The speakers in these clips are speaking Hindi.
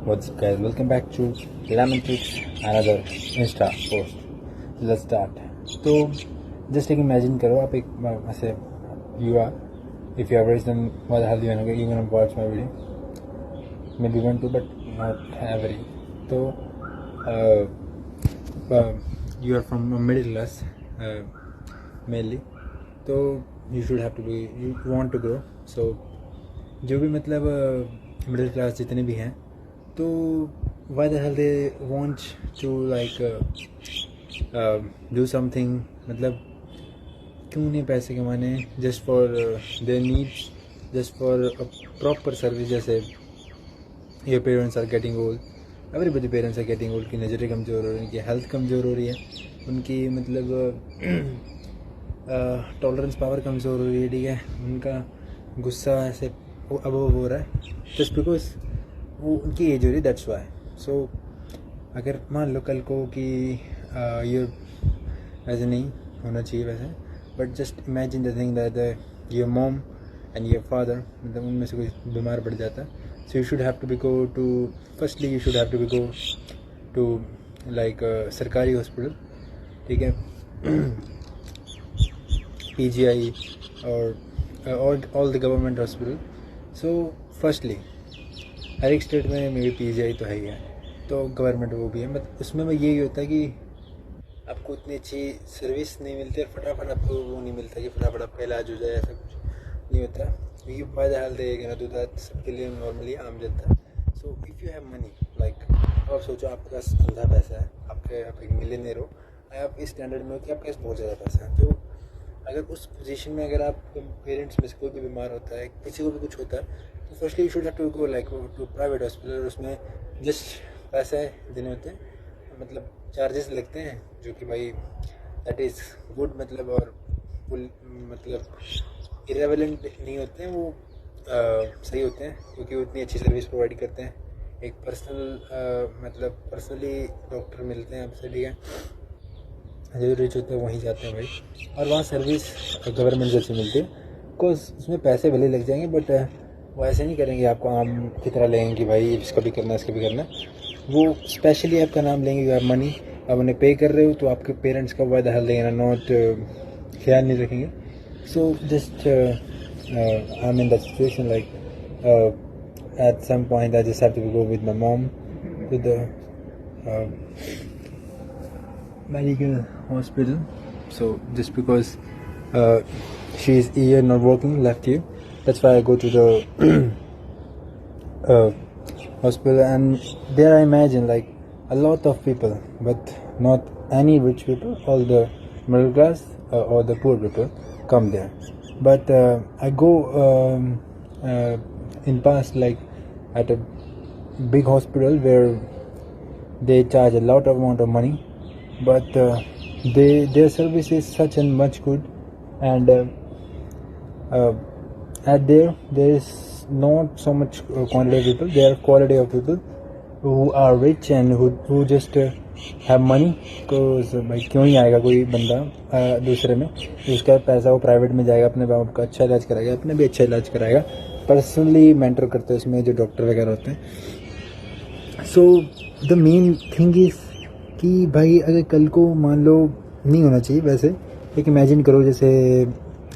What's up guys, welcome back to Lemon Tricks, another Insta post. Let's start. तो just एक imagine करो आप एक ऐसे you are, if you are rich then what the hell you gonna watch my video? Maybe want to but not every. तो you are from a middle class mainly, तो you should have to be, you want to grow. So जो भी मतलब मिडिल क्लास जितने भी हैं तो why the hell they want to like do something, मतलब क्यों नहीं पैसे कमाने just for their needs, just for a proper service. जैसे your parents are getting old, everybody parents are getting old, की नज़रें कमज़ोर हो रही हैं, उनकी हेल्थ कमज़ोर हो रही है, उनकी मतलब टॉलरेंस पावर कमज़ोर हो रही है, ठीक है, उनका गुस्सा ऐसे अब हो रहा है जस्ट बिकॉज वो उनकी एज हो रही है, दैट्स वाई. सो अगर मान लो कल को कि ये वैसे नहीं होना चाहिए वैसे, but just imagine the thing that your mom and your father मतलब उनमें से कोई बीमार पड़ जाता है. So you should have to be go to, firstly you should have to be go to like सरकारी हॉस्पिटल, ठीक है, PGI और all the government hospital. So firstly हर एक स्टेट में मे बी PGI तो है ही है, तो गवर्नमेंट वो भी है, मतलब उसमें यही होता है कि आपको उतनी अच्छी सर्विस नहीं मिलती और फटाफट आपको वो नहीं मिलता कि फटाफट आपका इलाज हो जाए, ऐसा कुछ नहीं होता क्योंकि बाय द हाल देगा तो दैट सबके लिए नॉर्मली आम जाता है. So if you have money like, आप सोचो आपके पास अंधा पैसा है, आप एक मिलियनेयर हो, आप इस स्टैंडर्ड में हो कि आपके पास बहुत ज़्यादा पैसा है, तो अगर उस पोजीशन में अगर आप पेरेंट्स में से कोई भी बीमार होता है, किसी को भी कुछ होता है, तो firstly you should have to go like to private hospital. उसमें जस्ट पैसे देने होते हैं, मतलब चार्जेस लगते हैं जो कि भाई दैट इज़ गुड, मतलब और फुल मतलब इरेलेवेंट नहीं होते हैं, वो सही होते हैं क्योंकि वो इतनी अच्छी सर्विस प्रोवाइड करते हैं. एक पर्सनल मतलब पर्सनली डॉक्टर मिलते हैं आपसे, ठीक है, जो रिच होते हैं वहीं जाते हैं भाई, और वहाँ सर्विस गवर्नमेंट जैसी मिलती है. बिकॉज उसमें पैसे भले लग जाएंगे बट वो ऐसे नहीं करेंगे आपको आम की तरह लेंगे कि भाई इसका भी करना है इसका भी करना है. वो स्पेशली आपका नाम लेंगे, यू हैव मनी, आप उन्हें पे कर रहे हो तो आपके पेरेंट्स का वादा हल देंगे, नॉट ख्याल नहीं रखेंगे. So just I am in that situation like at some point I just have to go with my mom to the medical hospital. So just because she is here not working, left here, that's why I go to the hospital, and there I imagine like a lot of people, but not any rich people, all the middle class or the poor people come there. But I go in past like at a big hospital where they charge a lot of amount of money, but their service is such and much good, and at there is not so much quantity of people, there are quality of people who are rich and who just have money. because भाई क्यों ही आएगा कोई बंदा दूसरे में, उसका पैसा वो प्राइवेट में जाएगा, अपने बाप का अच्छा इलाज कराएगा, अपने भी अच्छा इलाज कराएगा, पर्सनली मेंटर करते हैं उसमें जो डॉक्टर वगैरह होते हैं. So the main thing is कि भाई अगर कल को मान लो नहीं होना चाहिए वैसे, एक इमेजिन करो जैसे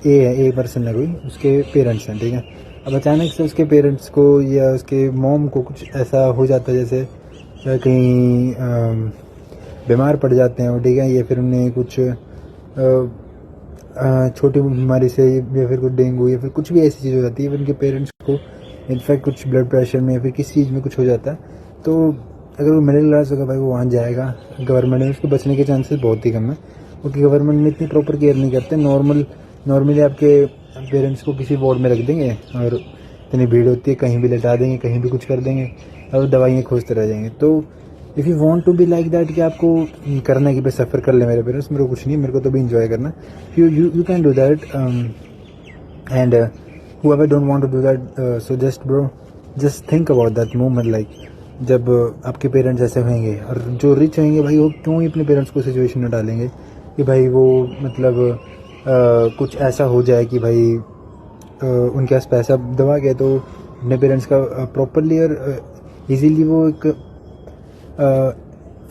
ए पर्सन है कोई, उसके पेरेंट्स हैं, ठीक है, अब अचानक से उसके पेरेंट्स को या उसके मॉम को कुछ ऐसा हो जाता है जैसे कहीं बीमार पड़ जाते हैं वो, ठीक है, या फिर उन्हें कुछ छोटी बीमारी से या फिर कुछ डेंगू या फिर कुछ भी ऐसी चीज़ हो जाती है, उनके पेरेंट्स को इनफैक्ट कुछ ब्लड प्रेशर में या फिर किसी चीज़ में कुछ हो जाता है, तो अगर वो मिडिल क्लास होगा भाई वो वहाँ जाएगा गवर्नमेंट में, उसको बचने के चांसेस बहुत ही कम है क्योंकि गवर्नमेंट में इतनी प्रॉपर केयर नहीं करते. नॉर्मली आपके पेरेंट्स को किसी वार्ड में रख देंगे और इतनी भीड़ होती है, कहीं भी लेटा देंगे, कहीं भी कुछ कर देंगे और दवाइयाँ खोजते रह जाएंगे. तो if you want to be like that कि आपको करना है कि भाई सफ़र कर ले मेरे पेरेंट्स, मेरे को कुछ नहीं, मेरे को तो भी इंजॉय करना, you can do that, and whoever don't want to do that, so just bro just think about that moment, like जब आपके पेरेंट्स ऐसे होंगे और जो रिच होंगे भाई वो क्यों ही अपने पेरेंट्स को सिचुएशन में डालेंगे कि भाई वो मतलब कुछ ऐसा हो जाए कि भाई उनके पास पैसा दबा गया तो अपने पेरेंट्स का प्रॉपरली और इजीली वो एक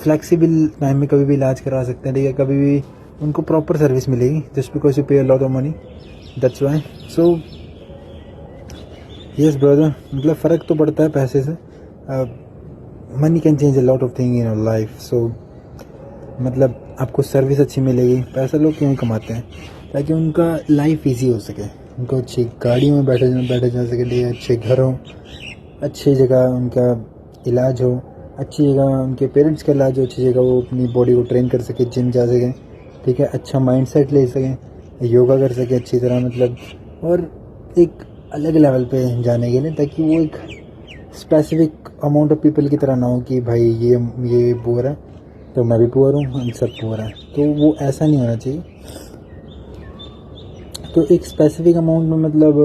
फ्लेक्सिबल टाइम में कभी भी इलाज करा सकते हैं, ठीक है, कभी भी उनको प्रॉपर सर्विस मिलेगी just because you pay a lot of money, that's why. So yes brother, मतलब फ़र्क तो पड़ता है पैसे से। Money can change a lot of thing in your life. So मतलब आपको सर्विस अच्छी मिलेगी। पैसा लोग क्यों कमाते हैं? ताकि उनका लाइफ इजी हो सके, उनको अच्छी गाड़ियों में बैठे जा सके, ठीक है, अच्छे घर हो, अच्छी जगह उनका इलाज हो, अच्छी जगह उनके पेरेंट्स का इलाज हो, अच्छी जगह वो अपनी बॉडी को ट्रेन कर सके, जिम जा सकें, ठीक है, अच्छा माइंडसेट ले सकें, योगा कर सके अच्छी तरह, मतलब और एक अलग लेवल पे जाने के लिए, ताकि वो एक स्पेसिफिक अमाउंट ऑफ पीपल की तरह ना हो कि भाई ये पुअर है तो मैं भी पुअर हूँ, हम सब पुअर हैं, तो वो ऐसा नहीं होना चाहिए। तो एक स्पेसिफिक अमाउंट में मतलब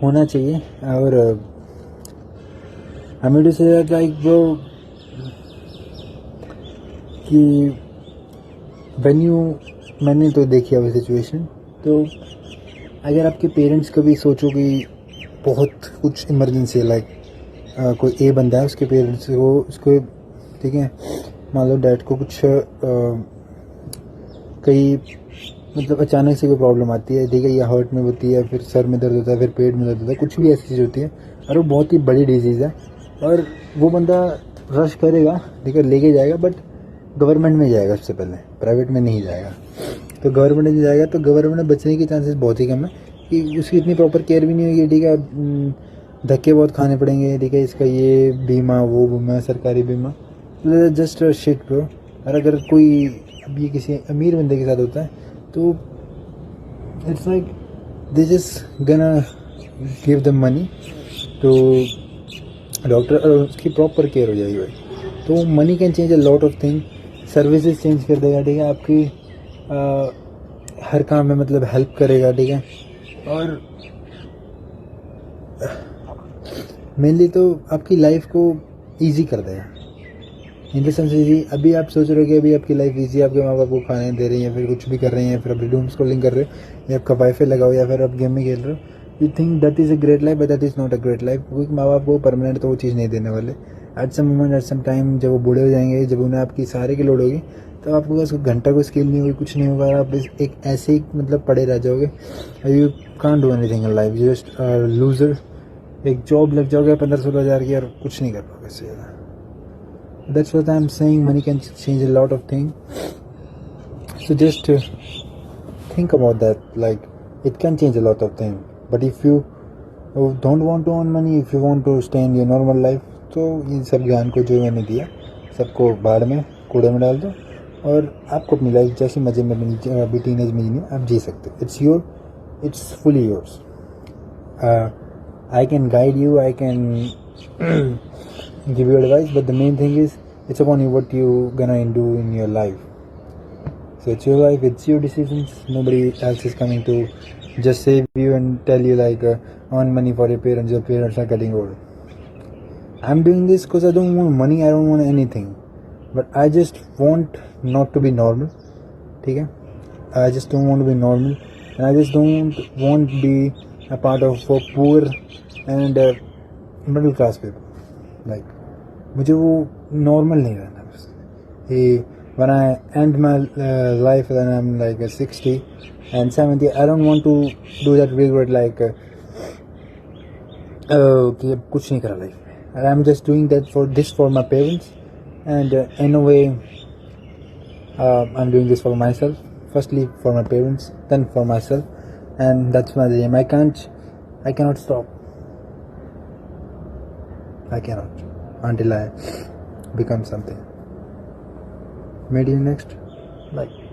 होना चाहिए। और हमें टू से लाइक वो कि मैंने तो देखी है वो सिचुएशन। तो अगर आपके पेरेंट्स कभी सोचो कि बहुत कुछ इमरजेंसी है, लाइक कोई ए बंदा है, उसके पेरेंट्स को उसको, ठीक है, मान लो डैड को कुछ कई मतलब अचानक से कोई प्रॉब्लम आती है, ठीक है, या हार्ट में होती है, फिर सर में दर्द होता है, फिर पेट में दर्द होता है, कुछ भी ऐसी चीज़ होती है और वो बहुत ही बड़ी डिजीज़ है, और वो बंदा रश करेगा, ठीक है, लेके जाएगा, बट गवर्नमेंट में जाएगा सबसे पहले, प्राइवेट में नहीं जाएगा। तो गवर्नमेंट में जाएगा तो गवर्नमेंट में बचने के चांसेस बहुत ही कम है कि उसकी इतनी प्रॉपर केयर भी नहीं होगी, ठीक है, धक्के बहुत खाने पड़ेंगे, ठीक है, इसका ये बीमा वो बीमा सरकारी बीमा, जस्ट शिट ब्रो। और अगर कोई अब ये किसी अमीर बंदे के साथ होता है तो इट्स लाइक दे जस्ट गना गिव द मनी तो डॉक्टर, और उसकी प्रॉपर केयर हो जाएगी भाई। तो money can change a lot of thing, services change कर देगा, ठीक है, आपकी हर काम में मतलब हेल्प करेगा, ठीक है, और मेनली तो आपकी लाइफ को इजी कर देगा। इन द सेंस इजी, अभी आप सोच रहे हो कि अभी आपकी लाइफ इजी, आपके माँ बाप को खाने दे रहे हैं या फिर कुछ भी कर रहे हैं, फिर अभी डूम स्क्रॉलिंग कर रहे हो या आपका वाईफाई लगाओ या फिर आप गेम में खेल रहे हो, you think that is a great life, but that is not a great life, क्योंकि माँ बाप को परमानेंट तो वो चीज़ नहीं देने वाले। At some moment, at some time, जब वो बूढ़े हो जाएंगे, जब उन्हें आपकी सहारे की लोड होगी, तो आपके पास घंटा कोई स्किल नहीं होगी, कुछ नहीं होगा, आप एक ऐसे ही मतलब पड़े रह जाओगे, you can't do anything in life, you just loser. एक जॉब लग जाओगे 15-16 हज़ार की और कुछ नहीं कर पाओगे इससे ज़्यादा। That's what I'm saying, money can change a lot of things. So just think about that, like it can change a lot of things. But if you don't want to earn money, if you want to stay in your normal life, तो इन सब ज्ञान को जो मैंने दिया सबको बाढ़ में कूड़े में डाल दो और आपको अपनी लाइफ जैसी मज़े में अभी टीनेज में जीनी आप जी सकते हो। It's fully yours. I can guide you, I can give you advice, but the main thing is it's upon you what you gonna do in your life. So it's your life, it's your decisions. Nobody else is coming to just save you and tell you like earn money for your parents. Your parents are getting old. I'm doing this because I don't want money, I don't want anything, but I just want not to be normal. ठीक है, I just don't want to be normal, and I just don't want to be a part of for poor and middle class people. Like मुझे वो नॉर्मल नहीं रहना बस। When I end my life when I'm like 60 and 70, I don't want to do that regret like कि अब कुछ नहीं करा लाइफ में, and I'm just doing that for my parents, and in a way I'm doing this for myself, firstly for my parents, then for myself, and that's my dream. I cannot stop. I cannot until I become something. Meet you next. Bye.